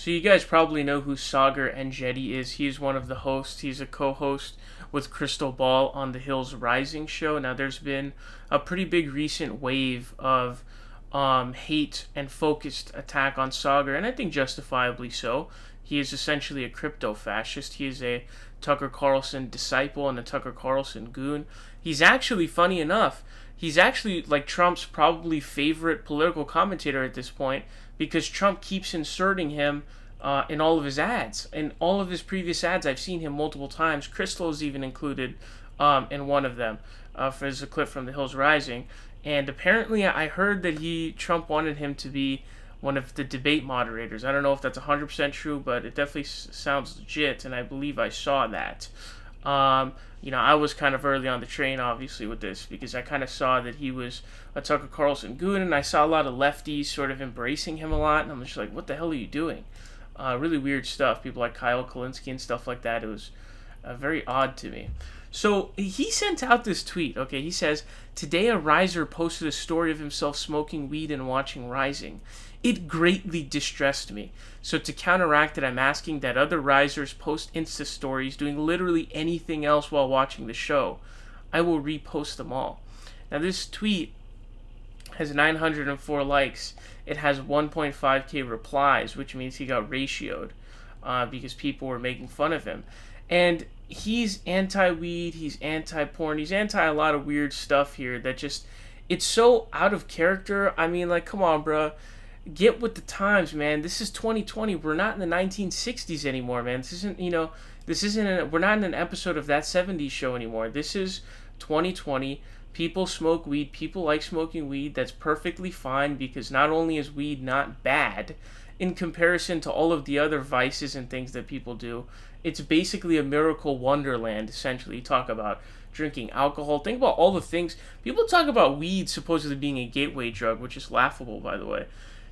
So you guys probably know who Saagar Enjeti is. He's one of the hosts. He's a co-host with Crystal Ball on the Hills Rising show. Now there's been a pretty big recent wave of hate and focused attack on Saagar, and I think justifiably so. He is essentially a crypto fascist. He is a Tucker Carlson disciple and a Tucker Carlson goon. He's actually, funny enough, he's actually like Trump's probably favorite political commentator at this point, because Trump keeps inserting him in all of his ads. In all of his previous ads, I've seen him multiple times. Crystal is even included in one of them. There's a clip from The Hills Rising. And apparently I heard that Trump wanted him to be one of the debate moderators. I don't know if that's 100% true, but it definitely sounds legit, and I believe I saw that. I was kind of early on the train, obviously, with this, because I kind of saw that he was a Tucker Carlson goon, and I saw a lot of lefties sort of embracing him a lot, and I'm just like, what the hell are you doing? Really weird stuff. People like Kyle Kulinski and stuff like that. It was very odd to me. So he sent out this tweet. Okay, he says, "Today a riser posted a story of himself smoking weed and watching Rising. It greatly distressed me. So to counteract it, I'm asking that other risers post Insta stories doing literally anything else while watching the show. I will repost them all." Now this tweet has 904 likes. It has 1.5k replies, which means he got ratioed because people were making fun of him. And he's anti-weed, he's anti-porn, he's anti a lot of weird stuff here that just, it's so out of character. I mean, like, come on, bro. Get with the times, man. This is 2020. We're not in the 1960s anymore, man. We're not in an episode of That 70s Show anymore. This is 2020. People smoke weed. People like smoking weed. That's perfectly fine, because not only is weed not bad in comparison to all of the other vices and things that people do, it's basically a miracle wonderland, essentially. You talk about drinking alcohol. Think about all the things. People talk about weed supposedly being a gateway drug, which is laughable, by the way.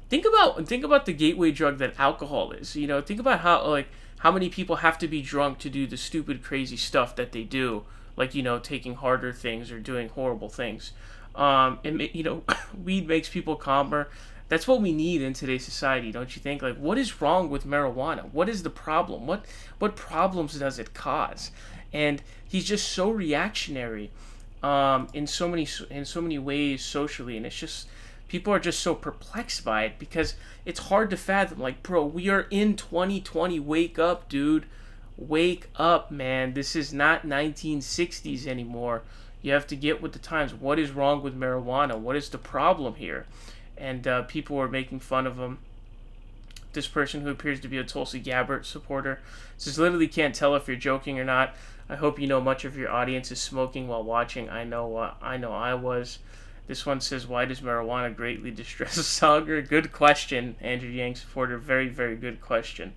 Think about the gateway drug that alcohol is. Think about how many people have to be drunk to do the stupid, crazy stuff that they do, like, taking harder things or doing horrible things. Weed makes people calmer. That's what we need in today's society, don't you think? Like, what is wrong with marijuana? What is the problem? What problems does it cause? And he's just so reactionary in so many ways socially, and it's just, people are just so perplexed by it, because it's hard to fathom. Like, bro, we are in 2020. Wake up, dude. Wake up, man. This is not 1960s anymore. You have to get with the times. What is wrong with marijuana? What is the problem here? And people were making fun of him. This person, who appears to be a Tulsi Gabbard supporter, says, "Literally can't tell if you're joking or not. I hope you know much of your audience is smoking while watching. I know I was." This one says, "Why does marijuana greatly distress Saagar?" Good question, Andrew Yang supporter. Very, very good question.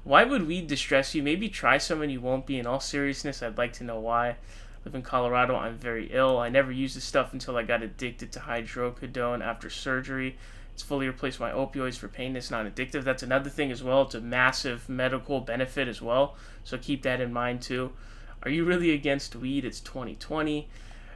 Why would weed distress you? Maybe try some and you won't be. In all seriousness, I'd like to know why. I live in Colorado. I'm very ill. I never used this stuff until I got addicted to hydrocodone after surgery. It's fully replaced my opioids for pain. It's not addictive. That's another thing as well. It's a massive medical benefit as well. So keep that in mind too. Are you really against weed? It's 2020.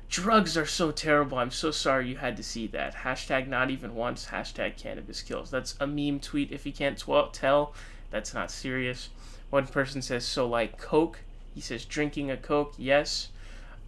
Drugs are so terrible. I'm so sorry you had to see that. Hashtag not even once. Hashtag cannabis kills. That's a meme tweet. If you can't tell, that's not serious. One person says, "So like Coke?" He says, "Drinking a Coke?" Yes.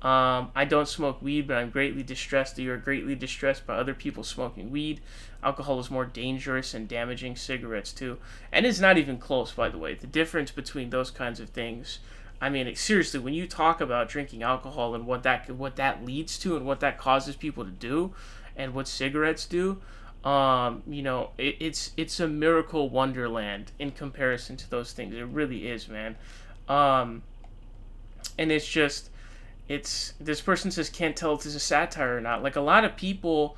I don't smoke weed, but I'm greatly distressed that you are greatly distressed by other people smoking weed. Alcohol is more dangerous and damaging. Cigarettes too. And it's not even close, by the way. The difference between those kinds of things, I mean, seriously, when you talk about drinking alcohol and what that leads to and what that causes people to do, and what cigarettes do, it's a miracle wonderland in comparison to those things. It really is, man. And it's just, this person says, "Can't tell if this is a satire or not." Like, a lot of people,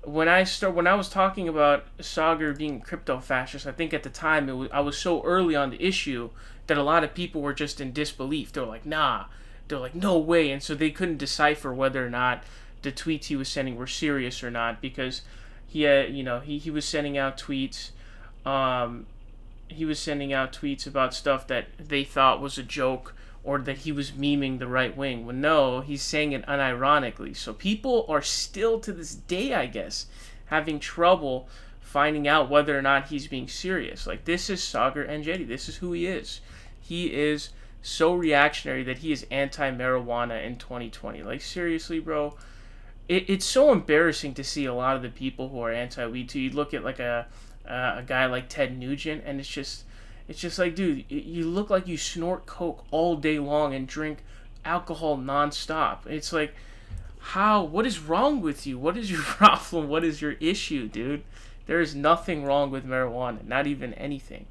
when I was talking about Saagar being crypto fascist, I think at the time I was so early on the issue that a lot of people were just in disbelief. They were like, nah. They're like, no way. And so they couldn't decipher whether or not the tweets he was sending were serious or not, because he was sending out tweets. He was sending out tweets about stuff that they thought was a joke, or that he was memeing the right wing. Well, no, he's saying it unironically. So people are still, to this day, I guess, having trouble finding out whether or not he's being serious. Like, this is Saagar Enjeti. This is who he is. He is so reactionary that he is anti-marijuana in 2020. Like, seriously, bro. It's so embarrassing to see a lot of the people who are anti-weed too. You look at like a guy like Ted Nugent, and it's just like, dude, you look like you snort coke all day long and drink alcohol nonstop. It's like, what is wrong with you? What is your problem? What is your issue, dude? There is nothing wrong with marijuana, not even anything.